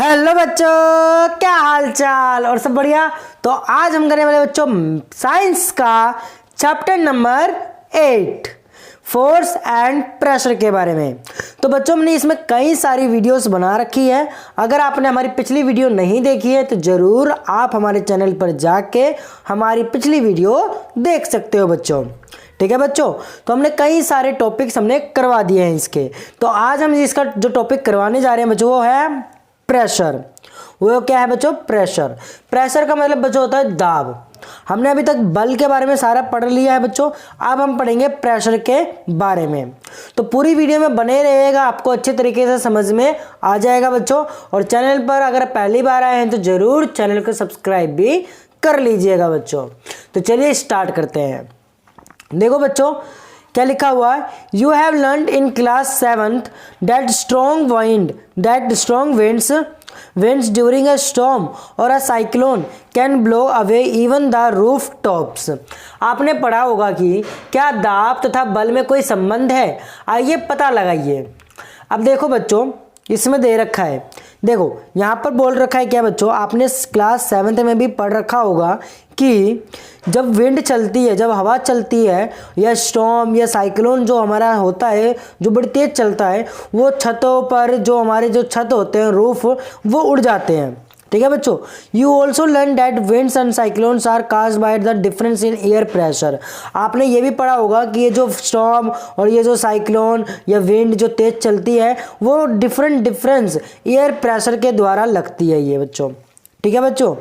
Hello बच्चों, क्या हाल चाल और सब बढ़िया। तो आज हम करने वाले बच्चों साइंस का chapter number 8 force and pressure के बारे में। तो बच्चों हमने इसमें कई सारी वीडियोस बना रखी है। अगर आपने हमारी पिछली वीडियो नहीं देखी है तो ज़रूर आप हमारे चैनल पर जाके हमारी पिछली वीडियो देख सकते हो बच्चों। ठीक है बच्चों, तो हमने कई सारे टॉपिक्स हमने करवा दिए हैं इसके। तो आज हम इसका जो टॉपिक करवाने जा रहे हैं बच्चों वो है प्रेशर। वो क्या है बच्चों? प्रेशर। प्रेशर का मतलब बच्चों होता है दाब। हमने अभी तक बल के बारे में सारा पढ़ लिया है बच्चों, अब हम पढ़ेंगे प्रेशर के बारे में। तो पूरी वीडियो में बने रहिएगा, आपको अच्छे तरीके से समझ में आ जाएगा बच्चों। और चैनल पर अगर पहली बार आए हैं तो जरूर चैनल को सब्सक्राइब भी कर लीजिएगा बच्चों। तो चलिए स्टार्ट करते हैं। देखो बच्चों क्या लिखा हुआ है, you have learn in class 7th that strong winds during a storm or a cyclone can blow away even the roof tops। आपने पढ़ा होगा कि क्या दाब तथा बल में कोई संबंध है? आइए पता लगाइए। अब देखो बच्चों इसमें दे रखा है, देखो यहाँ पर बोल रखा है क्या बच्चों, आपने क्लास 7th में भी पढ़ रखा होगा कि जब विंड चलती है, जब हवा चलती है या स्टॉर्म या साइक्लोन जो हमारा होता है जो बड़ी तेज चलता है, वो छतों पर जो हमारे जो छत होते हैं रूफ वो उड़ जाते हैं। ठीक है बच्चों, you also learn that winds and cyclones are caused by the difference in air pressure. आपने ये भी पढ़ा होगा कि ये जो स्टॉर्म और ये जो साइक्लोन या विंड जो तेज चलती है वो डिफरेंस एयर प्रेशर के द्वारा लगती है ये बच्चों। ठीक है बच्चों,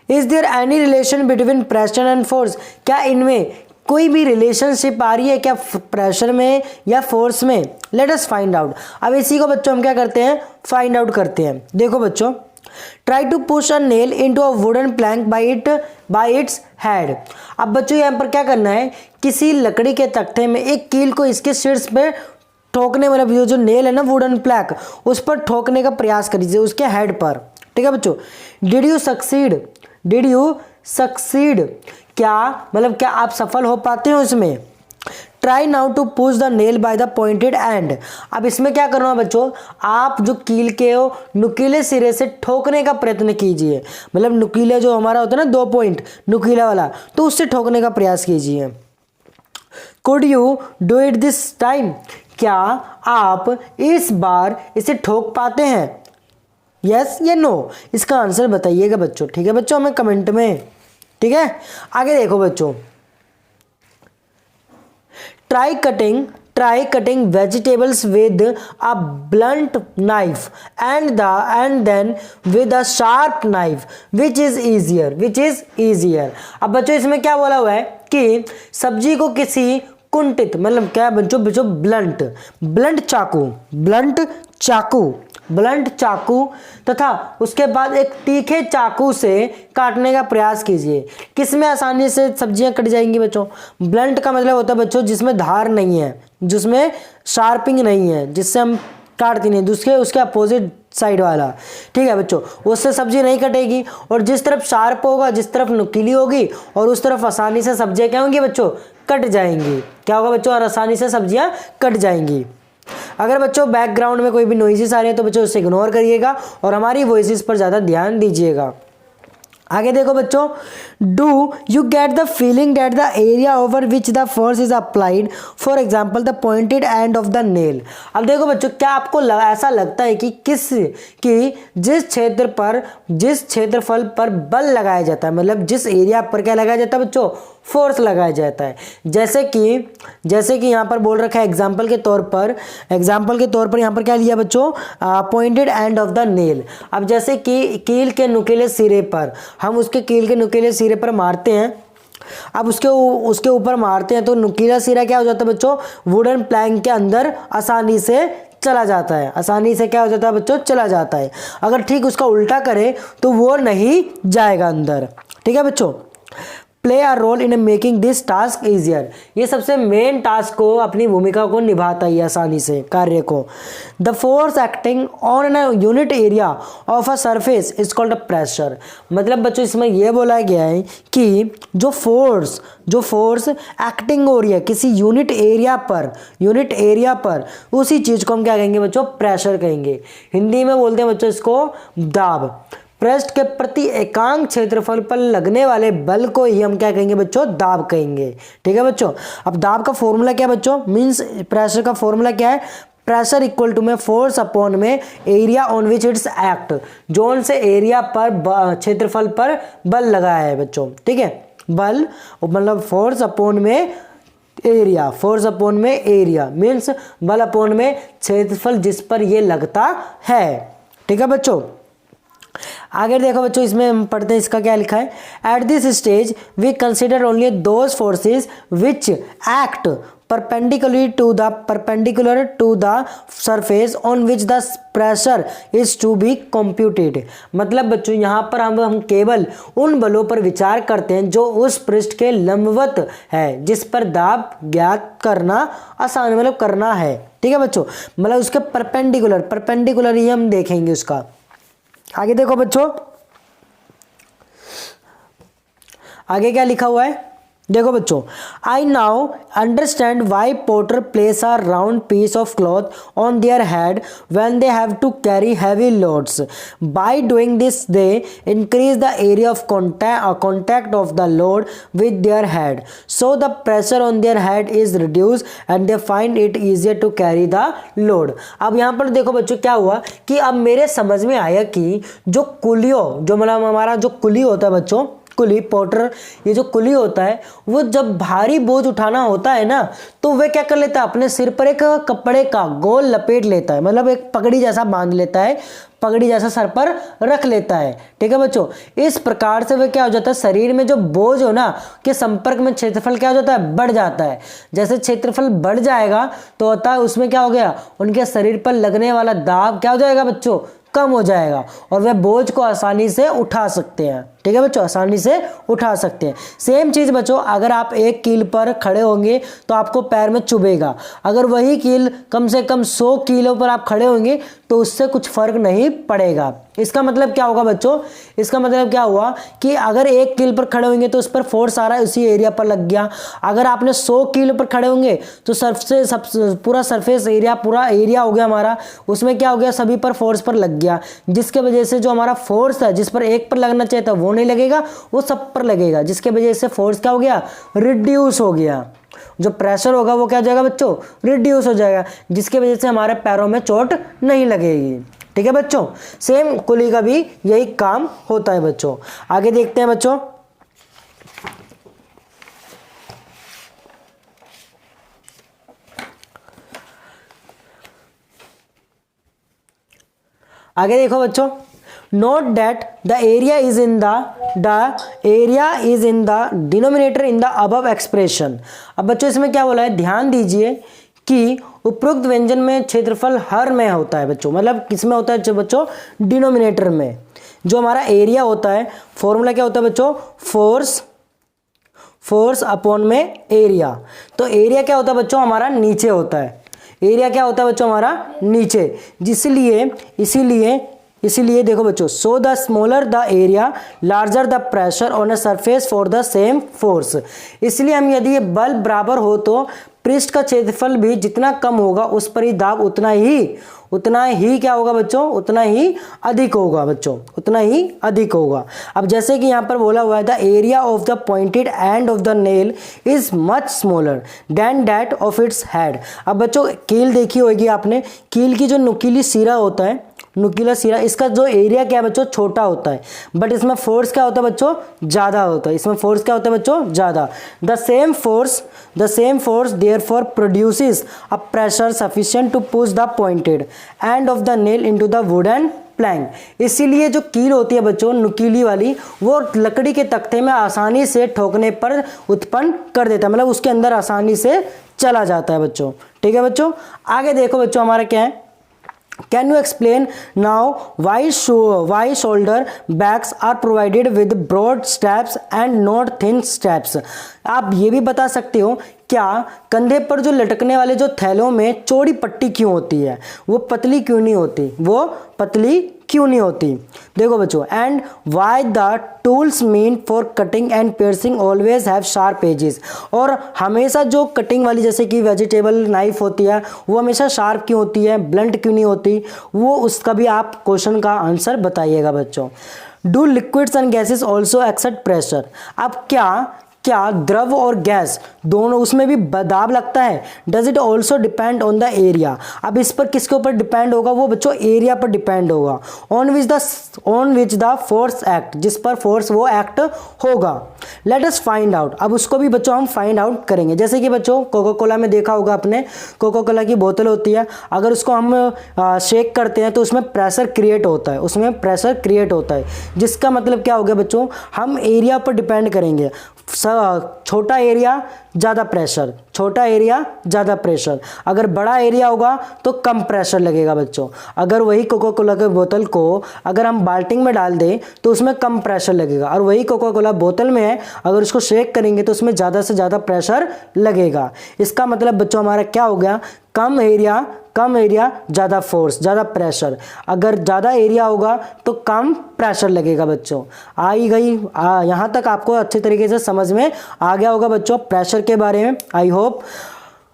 is there any relation between pressure and force? क्या इनमें कोई भी रिलेशनशिप आ रही है क्या प्रेशर में या फोर्स में? Let us find out. अब इसी को बच्चों हम क्या करते हैं, फाइंड आउट करते हैं। देखो बच्चों, try to push a nail into a wooden plank by its head. अब बच्चों यहाँ पर क्या करना है, किसी लकड़ी के तख्ते में एक कील को इसके शीर्ष पे ठोकने, मतलब ये जो नेल है ना वुडन प्लैंक, उस पर ठोकने का प्रयास करिए उसके हेड पर। ठीक है बच्चों, डिड यू सक्सीड? क्या मतलब क्या आप सफल हो पाते हो इसमें? Try now to push the nail by the pointed end. अब इसमें क्या करना है बच्चों, आप जो कील के नुकीले सिरे से ठोकने का प्रयत्न कीजिए। मतलब नुकीले जो हमारा होता है ना 2 पॉइंट नुकीला वाला, तो उससे ठोकने का प्रयास कीजिए। Could you do it this time? क्या आप इस बार इसे ठोक पाते हैं? यस या नो, इसका आंसर बताइएगा बच्चों। ठीक है बच्चों, हमें कमेंट में। ठीक है, आगे देखो बच्चों, try cutting vegetables with a blunt knife and then with a sharp knife which is easier. अब बच्चों इसमें क्या बोला हुआ है कि सब्जी को किसी कुंठित, मतलब क्या बच्चों ब्लंट चाकू तथा उसके बाद एक तीखे चाकू से काटने का प्रयास कीजिए। किसमें आसानी से सब्जियां कट जाएंगी बच्चों? ब्लंट का मतलब होता है बच्चों जिसमें धार नहीं है, जिसमें शार्पिंग नहीं है, जिससे हम काटती नहीं, दूसरे उसके अपोजिट साइड वाला। ठीक है बच्चों, उससे सब्जी नहीं कटेगी। और जिस तरफ शार्प होगा, जिस तरफ नुकीली होगी, और उस तरफ आसानी से सब्जियां क्या होंगी बच्चों? कट जाएंगी। क्या होगा बच्चों? और आसानी से सब्जियां कट जाएंगी। अगर बच्चों बैकग्राउंड में कोई भी नॉइजेस आ रहे हैं तो बच्चों उसे इग्नोर करिएगा और हमारी वॉइसेस पर ज़्यादा ध्यान दीजिएगा। आगे देखो बच्चों, do you get the feeling that the area over which the force is applied, for example the pointed end of the nail. अब देखो बच्चों, क्या आपको ऐसा लगता है कि जिस क्षेत्रफल पर बल लगाया जाता है, मतलब जिस एरिया पर क्या लगाया जाता है बच्चों? फोर्स लगाया जाता है। जैसे कि यहाँ पर बोल रखा है एग्जाम्पल के तौर पर यहाँ पर क्या लिया बच्चों? Pointed end of the nail. अब जैसे कि कील के नुकीले सिरे पर, हम उसके कील के नुकीले सिरे पर मारते हैं। अब उसके ऊपर मारते हैं तो नुकीला सिरा क्या हो जाता है बच्चों? वुडन प्लैंक के अंदर आसानी से चला जाता है। आसानी से क्या हो जाता है बच्चों? चला जाता है। अगर ठीक उसका उल्टा करें तो वो नहीं जाएगा अंदर। ठीक है बच्चों, play a role in making this task easier. ये सबसे मेन टास्क को, अपनी भूमिका को निभाता है आसानी से कार्य को। The force acting on an unit area of a surface is called a pressure. मतलब बच्चों इसमें यह बोला गया है कि जो फोर्स एक्टिंग हो रही है किसी यूनिट एरिया पर उसी चीज को हम क्या कहेंगे बच्चों? प्रेशर कहेंगे। हिंदी में बोलते हैं बच्चों इसको दाब। पृष्ठ के प्रति एकांक क्षेत्रफल पर लगने वाले बल को ही हम क्या कहेंगे बच्चों? दाब कहेंगे। ठीक है बच्चों। अब दाब का फॉर्मूला क्या है बच्चों? मींस प्रेशर का फॉर्मूला क्या है? प्रेशर इक्वल टू में फोर्स अपॉन में area on which it's act. Zone से एरिया पर क्षेत्रफल पर बल लगाया है बच्चों। ठीक है, बल मतलब फोर्स अपॉन में एरिया मीन्स बल अपॉन में क्षेत्रफल जिस पर ये लगता है। ठीक है बच्चों। आगे देखो बच्चों, इसमें हम पढ़ते हैं इसका क्या लिखा है। At this stage we consider only those forces which act perpendicular to the surface on which the pressure is to be computed। मतलब बच्चों यहाँ पर हम केवल उन बलों पर विचार करते हैं जो उस पृष्ठ के लंबवत है जिस पर दाब ज्ञात करना आसान मतलब करना है। ठीक है बच्चों, मतलब उसके परपेंडिकुलर ही हम देखेंगे उसका। आगे देखो बच्चों, आगे क्या लिखा हुआ है देखो बच्चों। I now understand why porter place a round piece of cloth on their head when they have to carry heavy loads. By doing this they increase the area of contact of the load with their head, so the pressure on their head is reduce and they find it easier to carry the load. अब यहाँ पर देखो बच्चों क्या हुआ कि अब मेरे समझ में आया कि जो मतलब हमारा जो कुली होता है बच्चों, कुली पोर्टर, ये जो कुली होता है वो जब भारी बोझ उठाना होता है ना तो वह क्या कर लेता है? अपने सिर पर एक कपड़े का गोल लपेट लेता है, मतलब एक पगड़ी जैसा बांध लेता है, पगड़ी जैसा सर पर रख लेता है। ठीक है बच्चों, इस प्रकार से वह क्या हो जाता है? शरीर में जो बोझ हो ना के संपर्क में क्षेत्रफल क्या हो जाता है? बढ़ जाता है। जैसे क्षेत्रफल बढ़ जाएगा तो होता है उसमें क्या हो गया? उनके शरीर पर लगने वाला दाब क्या हो जाएगा बच्चों? कम हो जाएगा और वह बोझ को आसानी से उठा सकते हैं। ठीक है बच्चों, आसानी से उठा सकते हैं। सेम चीज बच्चों, अगर आप एक कील पर खड़े होंगे तो आपको पैर में चुभेगा, अगर वही कील कम से कम 100 किलो पर आप खड़े होंगे तो उससे कुछ फर्क नहीं पड़ेगा। इसका मतलब क्या होगा बच्चों? इसका मतलब क्या हुआ कि अगर एक कील पर खड़े होंगे तो उस पर फोर्स आ रहा है, उसी एरिया पर लग गया। अगर आपने 100 किलो पर खड़े होंगे तो पूरा सरफेस एरिया, पूरा एरिया हो गया हमारा, उसमें क्या हो गया? सभी पर फोर्स पर लग गया, जिसके वजह से जो हमारा फोर्स है जिस पर एक पर लगना चाहिए था वो नहीं लगेगा, वो सब पर लगेगा, जिसके वजह से फोर्स क्या हो गया? रिड्यूस हो गया। जो प्रेशर होगा वो क्या हो जाएगा बच्चों? रिड्यूस हो जाएगा, जिसके वजह से हमारे पैरों में चोट नहीं लगेगी। ठीक है बच्चों, सेम कुली का भी यही काम होता है बच्चों। आगे देखते हैं बच्चों। आगे देखो बच्चों, note that the area is in the denominator in the above expression. अब बच्चों इसमें क्या बोला है? ध्यान दीजिए कि उपरोक्त व्यंजन में क्षेत्रफल हर में होता है बच्चों, मतलब किसमें होता है बच्चों? डिनोमिनेटर में। जो हमारा एरिया होता है, फॉर्मूला क्या होता है बच्चों? फोर्स अपॉन में एरिया। तो एरिया क्या होता है बच्चों? हमारा नीचे होता है। एरिया क्या होता है बच्चों? हमारा नीचे। इसीलिए देखो बच्चों, so the smaller the area larger the pressure on a surface for the same force. इसलिए हम यदि ये बल बराबर हो तो पृष्ठ का क्षेत्रफल भी जितना कम होगा उस पर ही दाब उतना ही क्या होगा बच्चों? उतना ही अधिक होगा बच्चों, उतना ही अधिक होगा। अब जैसे कि यहाँ पर बोला हुआ है the area of the pointed end of the nail is much smaller than that of its head. अब बच्चों कील देखी होगी आपने, कील की जो नुकीली सिरा होता है, नुकीला सिरा, इसका जो एरिया क्या है बच्चों? छोटा होता है, बट इसमें फोर्स क्या होता है बच्चों? ज़्यादा होता है। इसमें फोर्स क्या होता है बच्चों? ज़्यादा। The same force therefore produces a pressure sufficient to push the pointed end of the nail into the wooden plank. इसीलिए जो कील होती है बच्चों नुकीली वाली, वो लकड़ी के तख्ते में आसानी से ठोकने पर उत्पन्न कर देता है, मतलब उसके अंदर आसानी से चला जाता है बच्चों। ठीक है बच्चों, आगे देखो बच्चों हमारा क्या है? Can you explain now why shoulder bags are provided with broad straps and not thin straps? आप ये भी बता सकते हो क्या कंधे पर जो लटकने वाले जो थैलों में चौड़ी पट्टी क्यों होती है, वो पतली क्यों नहीं होती, वो पतली क्यों नहीं होती। देखो बच्चों, and why the tools mean for cutting and piercing always have sharp edges, और हमेशा जो कटिंग वाली जैसे कि वेजिटेबल नाइफ होती है वो हमेशा शार्प क्यों होती है, ब्लंट क्यों नहीं होती, वो उसका भी आप क्वेश्चन का आंसर बताइएगा बच्चों। Do liquids and gases also accept pressure, अब क्या द्रव और गैस दोनों उसमें भी दाब लगता है। Does it also depend on the area, अब इस पर किसके ऊपर डिपेंड होगा, वो बच्चों एरिया पर डिपेंड होगा। On which the force act, जिस पर फोर्स वो एक्ट होगा। लेट अस फाइंड आउट, अब उसको भी बच्चों हम फाइंड आउट करेंगे। जैसे कि बच्चों कोका कोला में देखा होगा आपने, कोका कोला की बोतल होती है, अगर उसको हम शेक करते हैं तो उसमें प्रेशर क्रिएट होता है, उसमें प्रेशर क्रिएट होता है, जिसका मतलब क्या हो गया बच्चों, हम एरिया पर डिपेंड करेंगे। छोटा एरिया ज़्यादा प्रेशर, छोटा एरिया ज़्यादा प्रेशर, अगर बड़ा एरिया होगा तो कम प्रेशर लगेगा बच्चों। अगर वही कोका कोला की बोतल को अगर हम बाल्टिंग में डाल दें तो उसमें कम प्रेशर लगेगा, और वही कोका कोला बोतल में है अगर उसको शेक करेंगे तो उसमें ज़्यादा से ज़्यादा प्रेशर लगेगा। इसका मतलब बच्चों हमारा क्या हो गया, कम एरिया ज़्यादा फोर्स, ज़्यादा प्रेशर, अगर ज़्यादा एरिया होगा तो कम प्रेशर लगेगा बच्चों। आई गई यहाँ तक आपको अच्छे तरीके से समझ में आ गया होगा बच्चों प्रेशर के बारे में, आई होप।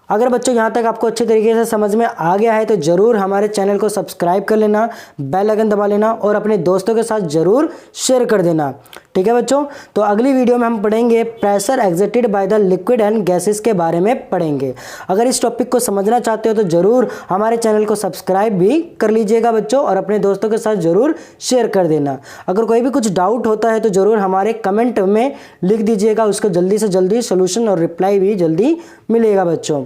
अगर बच्चों यहाँ तक आपको अच्छे तरीके से समझ में आ गया है तो ज़रूर हमारे चैनल को सब्सक्राइब कर लेना, बेल आइकन दबा लेना और अपने दोस्तों के साथ ज़रूर शेयर कर देना, ठीक है बच्चों। तो अगली वीडियो में हम पढ़ेंगे pressure exerted by the liquid and gases के बारे में पढ़ेंगे। अगर इस टॉपिक को समझना चाहते हो तो ज़रूर हमारे चैनल को सब्सक्राइब भी कर लीजिएगा बच्चों, और अपने दोस्तों के साथ ज़रूर शेयर कर देना। अगर कोई भी कुछ डाउट होता है तो ज़रूर हमारे कमेंट में लिख दीजिएगा, उसको जल्दी से जल्दी सोल्यूशन और रिप्लाई भी जल्दी मिलेगा बच्चों।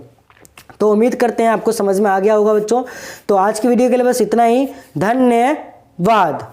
तो उम्मीद करते हैं आपको समझ में आ गया होगा बच्चों। तो आज की वीडियो के लिए बस इतना ही, धन्यवाद।